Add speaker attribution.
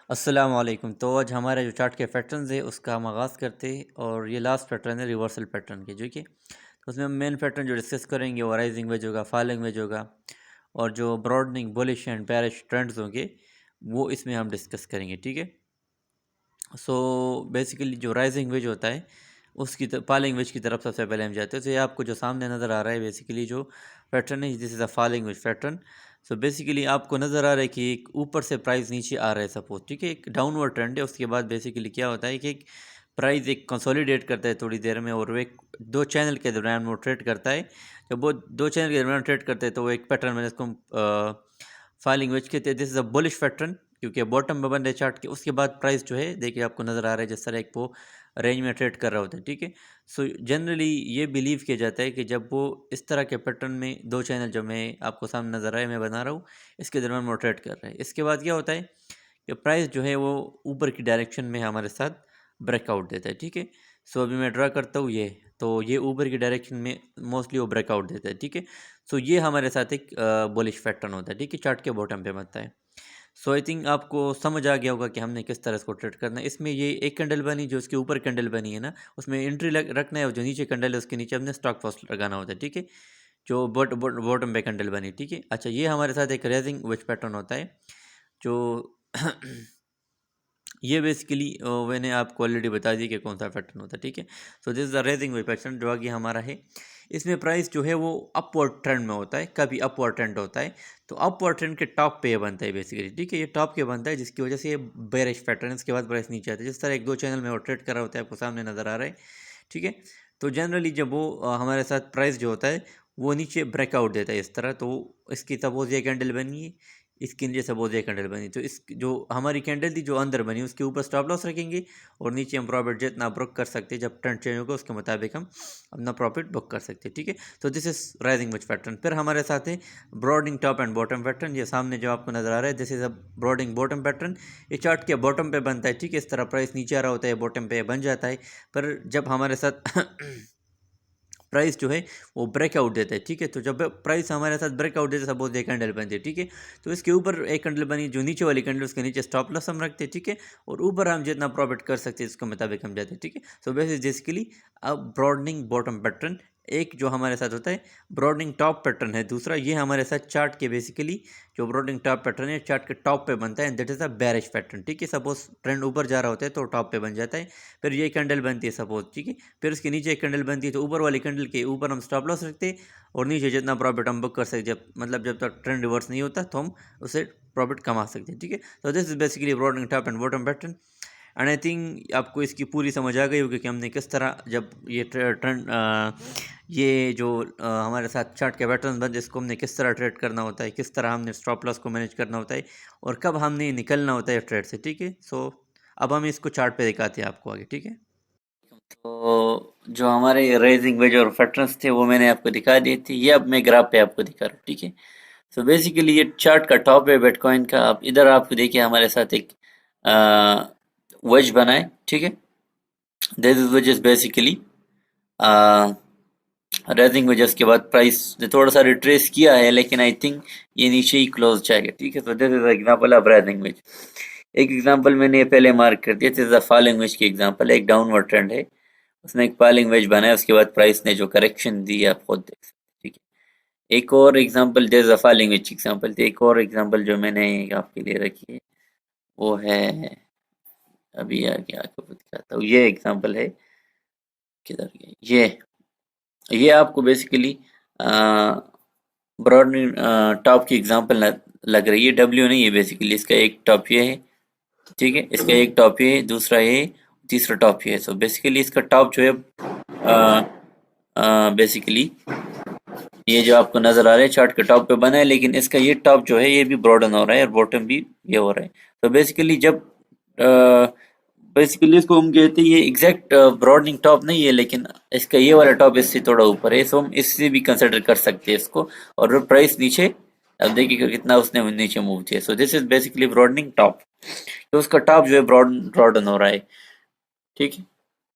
Speaker 1: अस्सलाम वालेकुम। तो आज हमारे जो चार्ट के पैटर्न्स है उसका हम आगाज़ करते हैं और ये लास्ट पैटर्न है रिवर्सल पैटर्न के, जो कि तो उसमें हम मेन पैटर्न जो डिस्कस करेंगे वो राइजिंग वेज होगा, फॉलिंग वेज होगा और जो broadening bullish and bearish trends होंगे वो इसमें हम डिस्कस करेंगे। ठीक है। सो बेसिकली जो राइजिंग वेज होता है उसकी फॉलिंग वेज की तरफ सबसे पहले हम जाते हैं। तो ये आपको जो सामने नज़र आ रहा है बेसिकली जो पैटर्न है, this is a falling veg pattern. So basically आपको नज़र आ रहा है कि एक ऊपर से प्राइस नीचे आ रहा है सपोज, ठीक है, एक डाउनवर्ड ट्रेंड है। उसके बाद बेसिकली क्या होता है कि एक प्राइस एक कंसोलिडेट करता है थोड़ी देर में और वो एक दो चैनल के दरमियान वो ट्रेड करता है। जब वो दो चैनल के दरमियान ट्रेड करते हैं तो वो एक पैटर्न में इसको फॉलिंग वेज कहते हैं। This is a bullish pattern क्योंकि बॉटम में बन रहे चार्ट के। उसके बाद प्राइस जो है देखिए आपको नज़र आ रहा है जिस तरह एक वो रेंज में ट्रेड कर रहा होता है। ठीक है। सो जनरली ये बिलीव किया जाता है कि जब वो इस तरह के पैटर्न में दो चैनल जो मैं आपको सामने नज़र आए मैं बना रहा हूँ इसके दरमियान वो ट्रेड कर रहा है। इसके बाद क्या होता है कि प्राइस जो है वो ऊपर की डायरेक्शन में हमारे साथ ब्रेकआउट देता है। ठीक है। सो अभी मैं ड्रा करता हूँ ये, तो ये ऊपर की डायरेक्शन में मोस्टली वो ब्रेकआउट देता है। ठीक है। सो ये हमारे साथ एक बुलिश पैटर्न होता है। ठीक है, चार्ट के बॉटम पे बनता है। सो आई थिंक आपको समझ आ गया होगा कि हमने किस तरह इसको ट्रेड करना है। इसमें ये एक कैंडल बनी जो उसके ऊपर कैंडल बनी है ना, उसमें एंट्री रखना है और जो नीचे कैंडल है उसके नीचे हमने स्टॉप लॉस लगाना होता है। ठीक है, जो बॉटम पे कैंडल बनी। ठीक है। अच्छा, ये हमारे साथ एक रेजिंग वेज पैटर्न होता है जो ये बेसिकली मैंने आपको ऑलरेडी बता दिया कि कौन सा पैटर्न होता है। ठीक है। So this is the rising wedge pattern जो आगे हमारा है। इसमें प्राइस जो है वो अपवर्ड ट्रेंड में होता है, कभी अपवर्ड ट्रेंड होता है तो अपवर्ड ट्रेंड के टॉप पे ये बनता है बेसिकली। ठीक है, ये टॉप के बनता है जिसकी वजह से ये बेरिश पैटर्न, इसके बाद प्राइस नीचे आता है। जिस तरह एक दो चैनल में वो ट्रेड कर रहा होता है आपको सामने नज़र आ रहा है। ठीक है। तो जनरली जब वो हमारे साथ प्राइस जो होता है वो नीचे ब्रेकआउट देता है इस तरह, तो इसकी सपोज ये कैंडल बनी है, इसके नीचे सपोज ये कैंडल बनी, तो इस जो हमारी कैंडल थी जो अंदर बनी उसके ऊपर स्टॉप लॉस रखेंगे और नीचे हम प्रॉफिट जितना बुक कर सकते हैं जब ट्रेंड चेंज होगा उसके मुताबिक हम अपना प्रॉफिट बुक कर सकते हैं। ठीक है। तो this is rising wedge pattern. फिर हमारे साथ है broadening top and bottom pattern. ये सामने जो आपको नजर आ रहा है this is a broadening bottom pattern. ये चार्ट के बॉटम पे बनता है। ठीक है, इस तरह प्राइस नीचे आ रहा होता है बॉटम पे बन जाता है। पर जब हमारे साथ प्राइस जो है वो ब्रेकआउट देता है। ठीक है, तो जब प्राइस हमारे साथ ब्रेकआउट देता है सपोज एक कैंडल बनती है। ठीक है, तो इसके ऊपर एक कैंडल बनी, जो नीचे वाली कैंडल उसके नीचे स्टॉप लॉस हम रखते हैं। ठीक है, और ऊपर हम जितना प्रॉफिट कर सकते हैं उसके मुताबिक हम जाते हैं। ठीक है। सो बेसिकली अब ब्रॉडनिंग बॉटम पैटर्न एक जो हमारे साथ होता है, ब्रॉडनिंग टॉप पैटर्न है दूसरा। ये हमारे साथ चार्ट के बेसिकली जो ब्रॉडनिंग टॉप पैटर्न है चार्ट के टॉप पे बनता है, that is a bearish pattern. ठीक है, सपोज ट्रेंड ऊपर जा रहा होता है तो टॉप पे बन जाता है। फिर ये कैंडल बनती है सपोज। ठीक है, फिर उसके नीचे एक कैंडल बनती है तो ऊपर वाली कैंडल के ऊपर हम स्टॉप लॉस रखते हैं और नीचे जितना प्रॉफिट हम बुक कर सकते, जब मतलब जब तक ट्रेंड रिवर्स नहीं होता तो हम उसे प्रॉफिट कमा सकते हैं। ठीक है, तो this is basically broadening top and bottom pattern. And I think आपको इसकी पूरी समझ आ गई होगी कि हमने किस तरह जब ये ट्रेंड ये जो हमारे साथ चार्ट के पैटर्न बनते इसको हमने किस तरह ट्रेड करना होता है, किस तरह हमने स्टॉप लॉस को मैनेज करना होता है और कब हमने निकलना होता है ट्रेड से। ठीक है। सो अब हम इसको चार्ट पे दिखाते हैं आपको आगे। ठीक है। तो जो हमारे रेजिंग वेज और पैटर्न्स थे वो मैंने आपको दिखा दिए थे। ये अब मैं ग्राफ पे आपको दिखा रहा हूँ। ठीक है। सो बेसिकली ये चार्ट का टॉप है बिटकॉइन का। आप इधर आपको देखिए हमारे साथ एक वेज बना है। ठीक है, this is wedge is basically rising wedges के बाद प्राइस ने थोड़ा सा रिट्रेस किया है लेकिन आई थिंक ये नीचे ही क्लोज जाएगा। ठीक है, तो this is example of rising wedge. एक एग्जांपल मैंने पहले मार्क कर दिया, this is a falling wedge की एग्जांपल है। एक डाउनवर्ड ट्रेंड है, उसने एक फॉलिंग वेज बनाया, उसके बाद प्राइस ने जो करेक्शन दी आप खुद देख सकते हैं। ठीक है, एक और example this is a falling veg example थी। एक और एग्जांपल जो मैंने आपके लिए रखी है वो है, अभी आगे आपको दिखाता हूँ। ये एग्जांपल है, किधर गया ये आपको बेसिकली ब्रॉड टॉप की एग्जांपल लग रही है। डब्ल्यू नहीं है बेसिकली, इसका एक टॉप ये है। ठीक है, इसका एक टॉप ये है, दूसरा ये, तीसरा टॉप ये है। सो बेसिकली इसका टॉप जो है बेसिकली ये जो आपको नजर आ रहा है चार्ट के टॉप पे बना है, लेकिन इसका ये टॉप जो है ये भी ब्रॉडन हो रहा है और बॉटम भी ये हो रहा है। तो बेसिकली जब बेसिकली इसको हम कहते हैं ये एग्जैक्ट ब्रॉडनिंग टॉप नहीं है लेकिन इसका ये वाला टॉप इससे थोड़ा ऊपर है, सो हम इससे भी कंसिडर कर सकते हैं इसको। और प्राइस नीचे, अब देखिएगा कितना उसने नीचे मूव किया। सो this is basically broadening top, तो उसका टॉप जो है ब्रॉडन हो रहा है। ठीक है,